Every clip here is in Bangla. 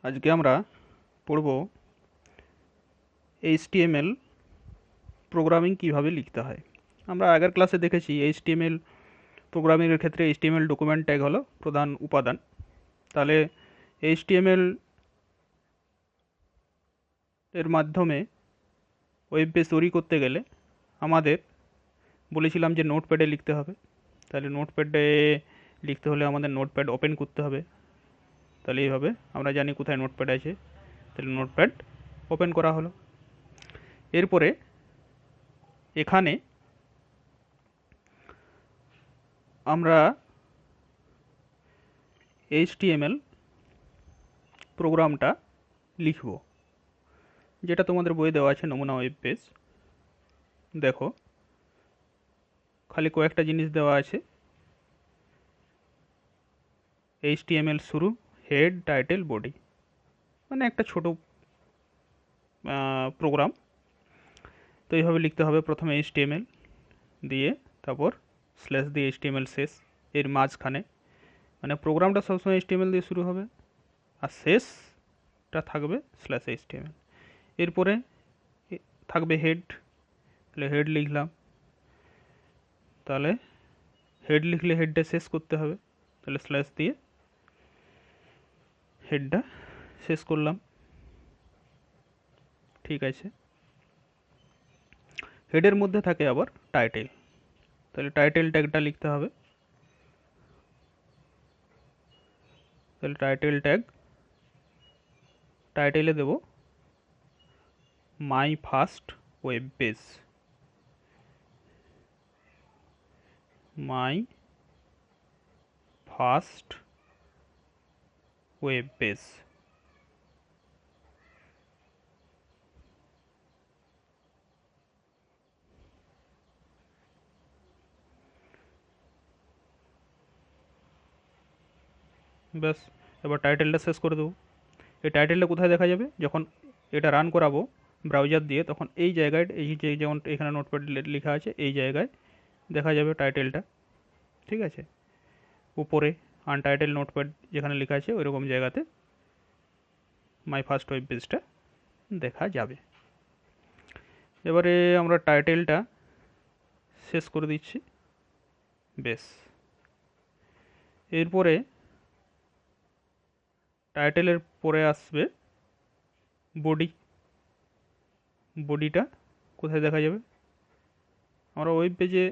আজকে আমরা পড়ব এইচটিএমএল প্রোগ্রামিং কিভাবে লিখতে হয়। আমরা আগের ক্লাসে দেখেছি এইচটিএমএল প্রোগ্রামিংয়ের ক্ষেত্রে এইচটিএমএল ডকুমেন্ট ট্যাগ হলো প্রধান উপাদান। তাহলে এইচটিএমএল এর মাধ্যমে ওয়েব পেজ তৈরি করতে গেলে আমাদের বলেছিলাম যে নোটপ্যাডে লিখতে হবে। তাহলে নোটপ্যাডে লিখতে হলে আমাদের নোটপ্যাড ওপেন করতে হবে। তাহলে এইভাবে আমরা জানি কোথায় নোটপ্যাড আছে, তাহলে নোটপ্যাড ওপেন করা হলো। এরপরে এখানে আমরা এইচটিএমএল প্রোগ্রামটা লিখব, যেটা তোমাদের বইয়ে দেওয়া আছে নমুনা ওয়েব পেজ। দেখো, খালি কয়েকটা জিনিস দেওয়া আছে। এইচটিএমএল শুরু, হেড, টাইটেল, বডি, মানে একটা ছোট প্রোগ্রাম। তো এইভাবে লিখতে হবে। প্রথমে এইচটিএমএল দিয়ে তারপর স্ল্যাশ দিয়ে এইচটিএমএল শেষ, এর মাঝখানে, মানে প্রোগ্রামটা সবসময় এইচটিএমএল দিয়ে শুরু হবে আর শেষটা থাকবে স্ল্যাশ এইচটিএমএল। এরপরে থাকবে হেড, তাহলে হেড লিখলাম। তাহলে হেড লিখলে হেডটা শেষ করতে হবে, তাহলে স্ল্যাশ দিয়ে হেডটা শেষ করলাম। ঠিক আছে। হেডের মধ্যে থাকে আবার টাইটেল, তাহলে টাইটেল ট্যাগটা লিখতে হবে। তাহলে টাইটেল ট্যাগ, টাইটেলে দেব my first web page, my first web page. ব্যাস, এবার টাইটেলটা শেষ করে দেবো। এই টাইটেলটা কোথায় দেখা যাবে? যখন এটা রান করাবো ব্রাউজার দিয়ে, তখন এই জায়গায়, এই যে যেমন এখানে নোটপ্যাড লেখা আছে এই জায়গায় দেখা যাবে টাইটেলটা। ঠিক আছে, উপরে আনটাইটেল নোটপ্যাড যেখানে লেখা আছে ওইরকম জায়গাতে মাই ফার্স্ট ওয়েব পেজটা দেখা যাবে। এবারে আমরা টাইটেলটা শেষ করে দিচ্ছি। বেশ, এরপরে টাইটেলের পরে আসবে বডি। বডিটা কোথায় দেখা যাবে? আমরা ওয়েব পেজে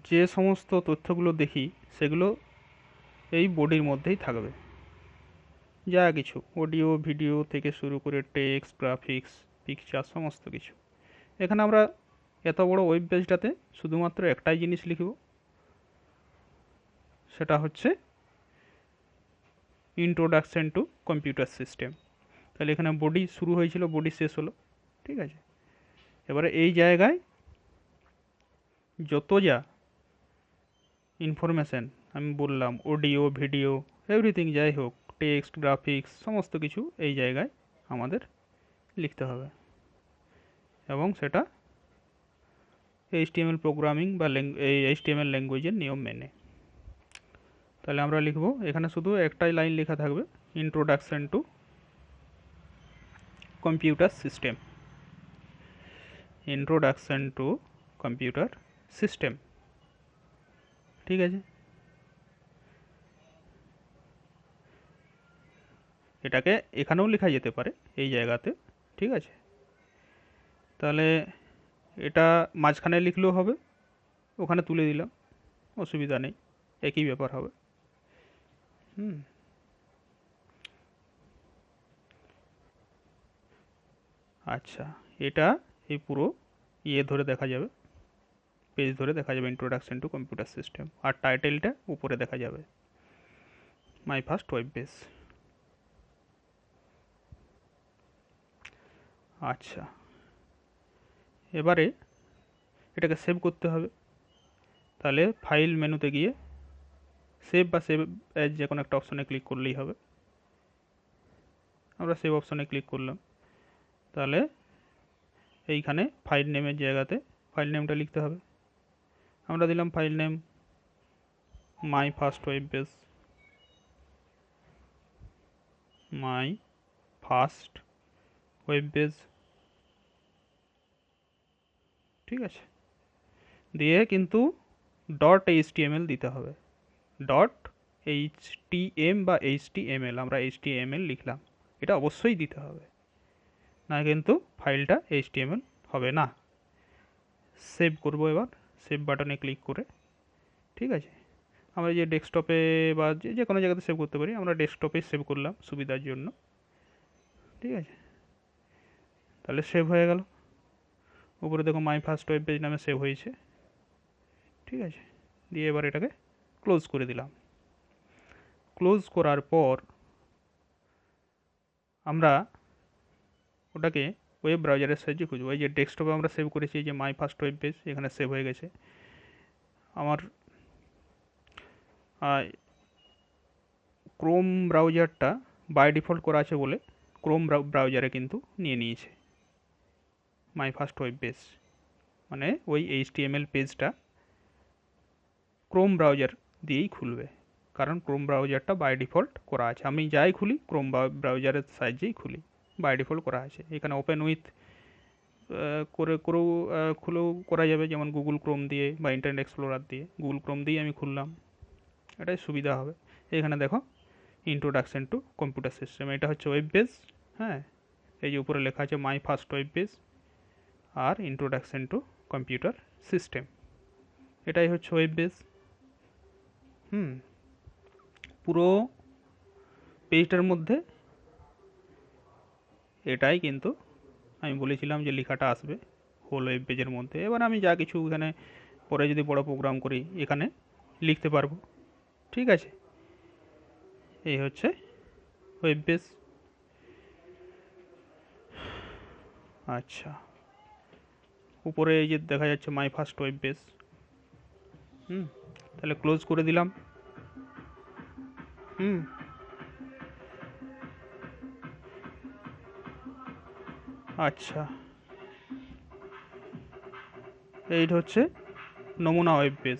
যে সমস্ত তথ্যগুলো দেখি সেগুলো এই বডির মধ্যেই থাকবে। যা কিছু অডিও ভিডিও থেকে শুরু করে টেক্সট, গ্রাফিক্স, পিকচার, সমস্ত কিছু। এখানে আমরা এত বড় ওয়েব পেজটাতে শুধুমাত্র একটাই জিনিস লিখব, সেটা হচ্ছে ইন্ট্রোডাকশন টু কম্পিউটার সিস্টেম। তাহলে এখানে বডি শুরু হয়েছিল, বডি শেষ হলো। ঠিক আছে, এবারে এই জায়গায় যত যা ইনফরমেশান আমি বললাম, অডিও ভিডিও এভরিথিং যাই হোক, টেক্সট, গ্রাফিক্স, সমস্ত কিছু এই জায়গায় আমাদের লিখতে হবে, এবং সেটা এইচটিএমএল প্রোগ্রামিং বা এই এইচটিএমএল ল্যাঙ্গুয়েজের নিয়ম মেনে। তাহলে আমরা লিখব, এখানে শুধু একটাই লাইন লেখা থাকবে, introduction to computer system, introduction to computer system. ঠিক আছে, এটাকে এখানেও লেখা যেতে পারে এই জায়গাতে। ঠিক আছে, তাহলে এটা মাঝখানে লিখলেও হবে, ওখানে তুলে দিলাম, অসুবিধা নেই, একই ব্যাপার হবে। হুম, আচ্ছা, এটা এই পুরো ধরে দেখা যাবে, পেজ ধরে দেখা যাবে ইন্ট্রোডাকশন টু কম্পিউটার সিস্টেম, আর টাইটেলটা উপরে দেখা যাবে মাই ফার্স্ট ওয়েব পেজ। আচ্ছা, এবারে এটাকে সেভ করতে হবে। তাহলে ফাইল মেনুতে গিয়ে সেভ বা সেভ অ্যাজ যে কোনো একটা অপশনে ক্লিক করলেই হবে। আমরা সেভ অপশনে ক্লিক করলাম। তাহলে এইখানে ফাইল নেমের জায়গাতে ফাইল নেমটা লিখতে হবে। আমরা দিলাম file name my first web page. My first web page, ঠিক আছে। দিয়ে কিন্তু ডট এইচটিএমএল দিতে হবে, ডট এইচটিএম বা এইচটিএমএল, আমরা এইচটিএমএল লিখলাম, এটা অবশ্যই দিতে হবে, না কিন্তু ফাইলটা এইচটিএমএল হবে না। সেভ করব, এবার সেভ বাটনে ক্লিক করে, ঠিক আছে। আমরা যে ডেস্কটপে বা যে কোনো জায়গাতে সেভ করতে পারি, আমরা ডেস্কটপে সেভ করলাম সুবিধার জন্য, ঠিক আছে। তাহলে সেভ হয়ে গেল, উপরে দেখো মাই ফার্স্ট ওয়েব পেজ নামে সেভ হয়েছে, ঠিক আছে। দিয়ে এবার এটাকে ক্লোজ করে দিলাম। ক্লোজ করার পর আমরা ওটাকে ওয়েব ব্রাউজারের সাহায্যে খুঁজবো। এই যে ডেস্কটপে আমরা সেভ করেছি, যে মাই ফার্স্ট ওয়েব পেজ, এখানে সেভ হয়ে গেছে। আমার ক্রোম ব্রাউজারটা বাই ডিফল্ট করা আছে বলে ক্রোম ব্রাউজারে কিন্তু নিয়ে নিয়েছে মাই ফার্স্ট ওয়েব পেজ, মানে ওই এইচটিএমএল পেজটা ক্রোম ব্রাউজার দিয়েই খুলবে, কারণ ক্রোম ব্রাউজারটা বাই ডিফল্ট করা আছে। আমি যাই খুলি ক্রোম ব্রাউজারের সাহায্যেই খুলি, বাই ডিফল্ট করা আছে। এখানে ওপেন উইথ খুলেও করা যাবে, যেমন গুগল ক্রোম দিয়ে বা ইন্টারনেট এক্সপ্লোরার দিয়ে। গুগল ক্রোম দিয়ে আমি খুললাম, এটাই সুবিধা হবে। এখানে দেখো ইন্ট্রোডাকশন টু কম্পিউটার সিস্টেম, এটা হচ্ছে ওয়েব পেজ, হ্যাঁ। এই যে উপরে লেখা আছে মাই ফার্স্ট ওয়েব পেজ আর ইন্ট্রোডাকশন টু কম্পিউটার সিস্টেম, এটাই হচ্ছে ওয়েব পেজ। পুরো পেজটার মধ্যে এটাই কিন্তু আমি বলেছিলাম যে লেখাটা আসবে হোল ওয়েব পেজের মধ্যে। এবার আমি যা কিছু এখানে পরে যদি বড় প্রোগ্রাম করি এখানে লিখতে পারবো, ঠিক আছে। এই হচ্ছে ওয়েব পেজ। আচ্ছা, উপরে এই যে দেখা যাচ্ছে মাই ফার্স্ট ওয়েব পেজ, তাহলে ক্লোজ করে দিলাম। আচ্ছা, এইটা হচ্ছে নমুনা ওয়েব পেজ।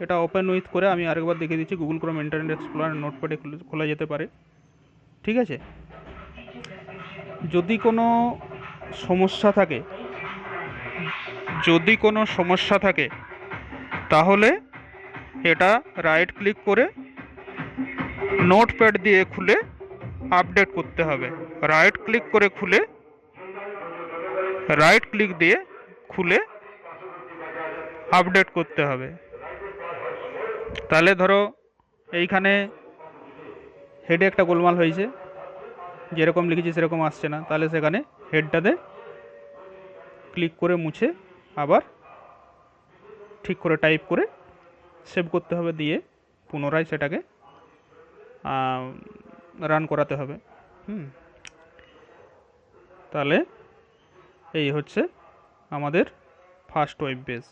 এটা ওপেন উইথ করে আমি আরেকবার দেখিয়ে দিচ্ছি, গুগল ক্রোম, ইন্টারনেট এক্সপ্লোরার, নোটপ্যাডে খোলা যেতে পারে, ঠিক আছে। যদি কোনো সমস্যা থাকে, যদি কোনো সমস্যা থাকে তাহলে এটা রাইট ক্লিক করে নোটপ্যাড দিয়ে খুলে আপডেট করতে হবে। রাইট ক্লিক করে খুলে, রাইট ক্লিক দিয়ে খুলে আপডেট করতে হবে। তাহলে ধরো এইখানে হেডে একটা গোলমাল হয়েছে, যেরকম লিখেছি সেরকম আসছে না, তাহলে সেখানে হেডটাতে ক্লিক করে মুছে আবার ঠিক করে টাইপ করে সেভ করতে হবে, দিয়ে পুনরায় সেটাকে রান করাতে হবে। তাহলে এই হচ্ছে আমাদের ফার্স্ট ওয়েব পেজ।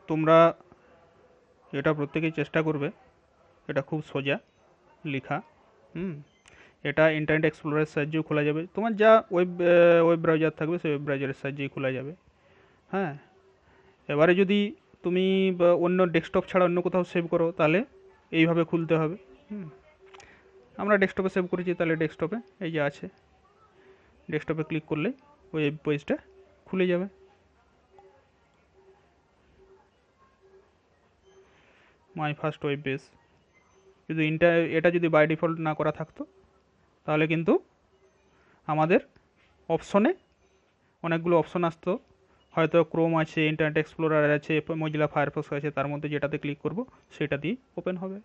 তোমরা এটা প্রত্যেকেই চেষ্টা করবে, এটা খুব সোজা লেখা। এটা ইন্টারনেট এক্সপ্লোরারের সাহায্যেও খোলা যাবে, তোমার যা ওয়েব ব্রাউজার থাকবে সেই ওয়েব ব্রাউজারের সাহায্যেই খোলা যাবে, হ্যাঁ। এবারে যদি তুমি অন্য ডেস্কটপ ছাড়া অন্য কোথাও সেভ করো তাহলে এইভাবে খুলতে হবে। আমরা ডেস্কটপে সেভ করেছি, তাহলে ডেস্কটপে এই যে আছে, ডেস্কটপে ক্লিক করলে ওয়েব পেজটা খুলে যাবে। মাই ফার্স্ট ওয়েব পেজ, যদি এটা যদি বাই ডিফল্ট না করা থাকতো তাহলে কিন্তু আমাদের অপশনে অনেকগুলো অপশন আসতো, হয়তো ক্রোম আছে, ইন্টারনেট এক্সপ্লোরার আছে, মজিলা ফায়ারফক্স আছে, তার মধ্যে যেটাতে ক্লিক করব সেটা দিয়ে ওপেন হবে।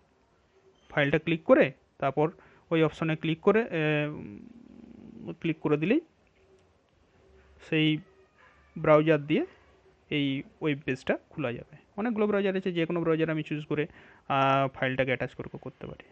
ফাইলটা ক্লিক করে তারপর ওই অপশনে ক্লিক করে দিলেই সেই ব্রাউজার দিয়ে এই ওয়েব পেজটা খোলা যাবে। অনেকগুলো ব্রাউজার আছে, যে কোনো ব্রাউজার আমি চুজ করে ফাইলটাকে অ্যাটাচ করতে পারি।